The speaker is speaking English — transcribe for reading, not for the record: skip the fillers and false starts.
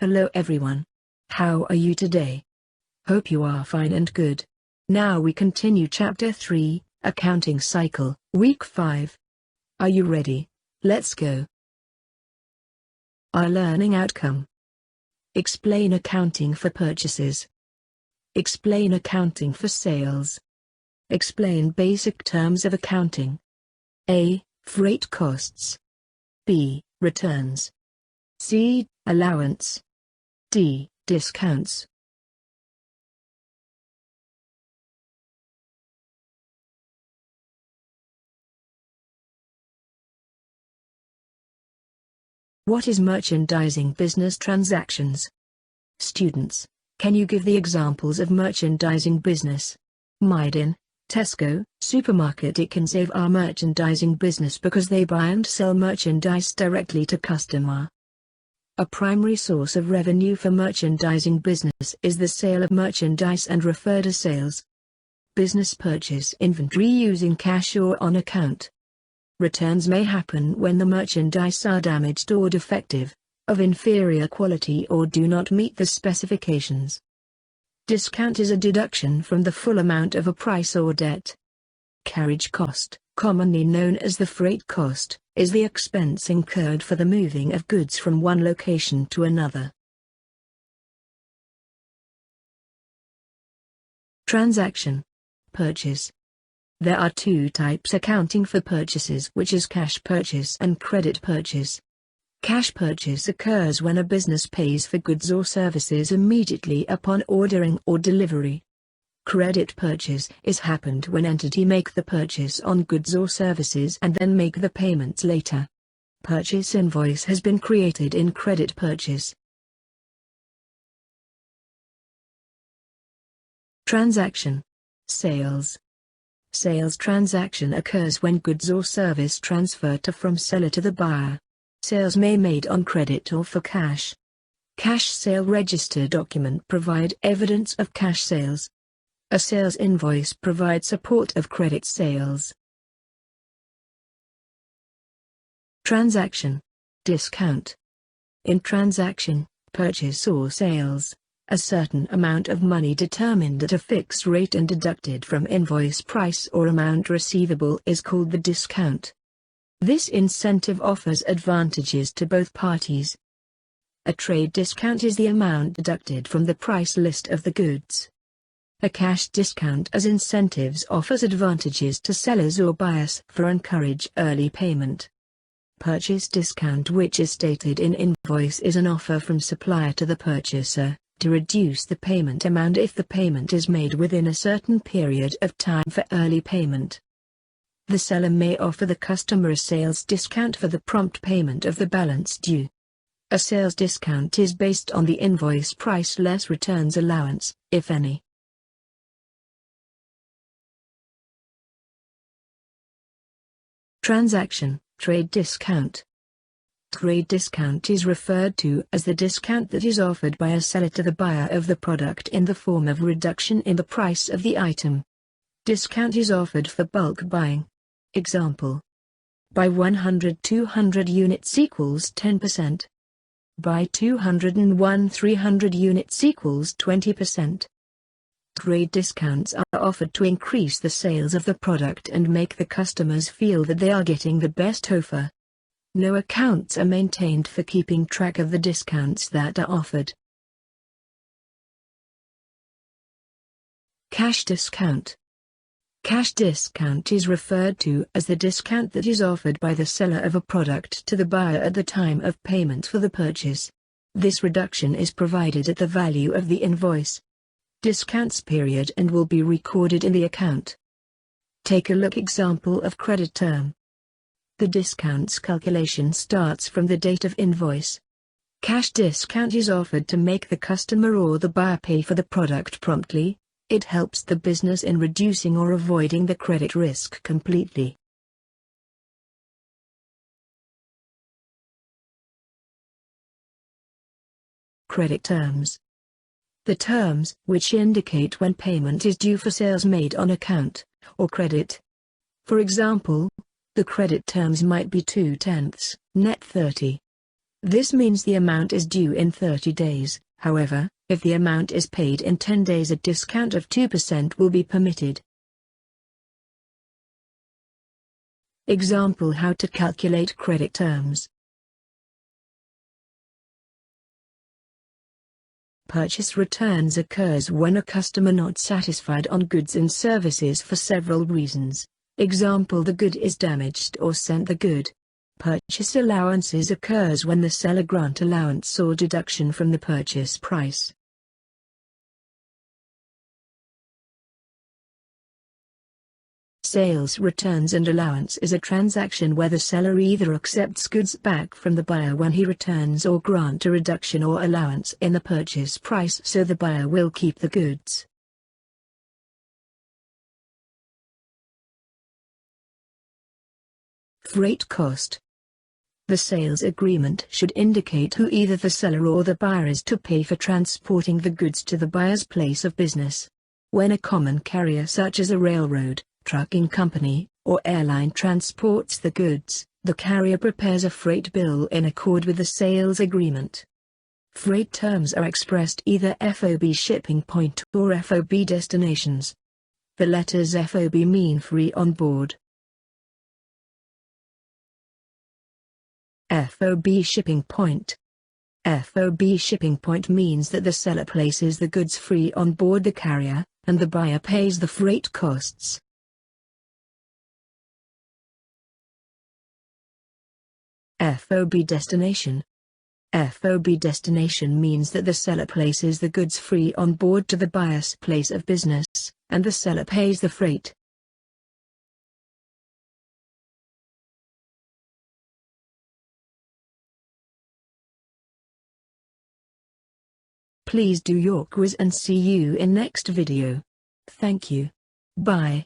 Hello everyone. How are you today? Hope you are fine and good. Now we continue Chapter 3, Accounting Cycle, Week 5. Are you ready? Let's go. Our learning outcome. Explain accounting for purchases. Explain accounting for sales. Explain basic terms of accounting. A. Freight costs. B. Returns. C. Allowance. D. Discounts. What is merchandising business transactions? Students, can you give the examples of merchandising business? Mydin, Tesco, supermarket. It can save our merchandising business because they buy and sell merchandise directly to customer. A primary source of revenue for merchandising business is the sale of merchandise and refer to sales. Business purchase inventory using cash or on account. Returns may happen when the merchandise are damaged or defective, of inferior quality or do not meet the specifications. Discount is a deduction from the full amount of a price or debt. Carriage cost, commonly known as the freight cost, is the expense incurred for the moving of goods from one location to another. Transaction. Purchase. There are two types accounting for purchases, which is cash purchase and credit purchase. Cash purchase occurs when a business pays for goods or services immediately upon ordering or delivery. Credit purchase is happened when entity make the purchase on goods or services and then make the payments later. Purchase invoice has been created in credit purchase. Transaction. Sales. Sales transaction occurs when goods or service transfer from seller to the buyer. Sales may made on credit or for cash. Cash sale register document provide evidence of cash sales. A sales invoice provides support of credit sales. Transaction. Discount. In transaction, purchase or sales, a certain amount of money determined at a fixed rate and deducted from invoice price or amount receivable is called the discount. This incentive offers advantages to both parties. A trade discount is the amount deducted from the price list of the goods. A cash discount as incentives offers advantages to sellers or buyers for encourage early payment. Purchase discount, which is stated in invoice, is an offer from supplier to the purchaser to reduce the payment amount if the payment is made within a certain period of time for early payment. The seller may offer the customer a sales discount for the prompt payment of the balance due. A sales discount is based on the invoice price less returns allowance, if any. Transaction, trade discount. Trade discount is referred to as the discount that is offered by a seller to the buyer of the product in the form of reduction in the price of the item. Discount is offered for bulk buying. Example. Buy 200 units equals 10%. Buy 300 units equals 20%. Trade discounts are offered to increase the sales of the product and make the customers feel that they are getting the best offer. No accounts are maintained for keeping track of the discounts that are offered. Cash discount. Cash discount is referred to as the discount that is offered by the seller of a product to the buyer at the time of payment for the purchase. This reduction is provided at the value of the invoice. Discounts period and will be recorded in the account. Take a look example of credit term. The discounts calculation starts from the date of invoice. Cash discount is offered to make the customer or the buyer pay for the product promptly. It helps the business in reducing or avoiding the credit risk completely. Credit terms. The terms which indicate when payment is due for sales made on account, or credit. For example, the credit terms might be 2/10, net 30. This means the amount is due in 30 days, however, if the amount is paid in 10 days a discount of 2% will be permitted. Example: how to calculate credit terms. Purchase returns occurs when a customer not satisfied on goods and services for several reasons. Example: the good is damaged or sent the good. Purchase allowances occurs when the seller grant allowance or deduction from the purchase price. Sales returns and allowance is a transaction where the seller either accepts goods back from the buyer when he returns or grant a reduction or allowance in the purchase price so the buyer will keep the goods. Freight cost. The sales agreement should indicate who either the seller or the buyer is to pay for transporting the goods to the buyer's place of business. When a common carrier such as a railroad, trucking company, or airline transports the goods, the carrier prepares a freight bill in accord with the sales agreement. Freight terms are expressed either FOB shipping point or FOB destinations. The letters FOB mean free on board. FOB shipping point. FOB shipping point means that the seller places the goods free on board the carrier, and the buyer pays the freight costs. FOB destination. FOB destination means that the seller places the goods free on board to the buyer's place of business, and the seller pays the freight. Please do your quiz and see you in next video. Thank you. Bye.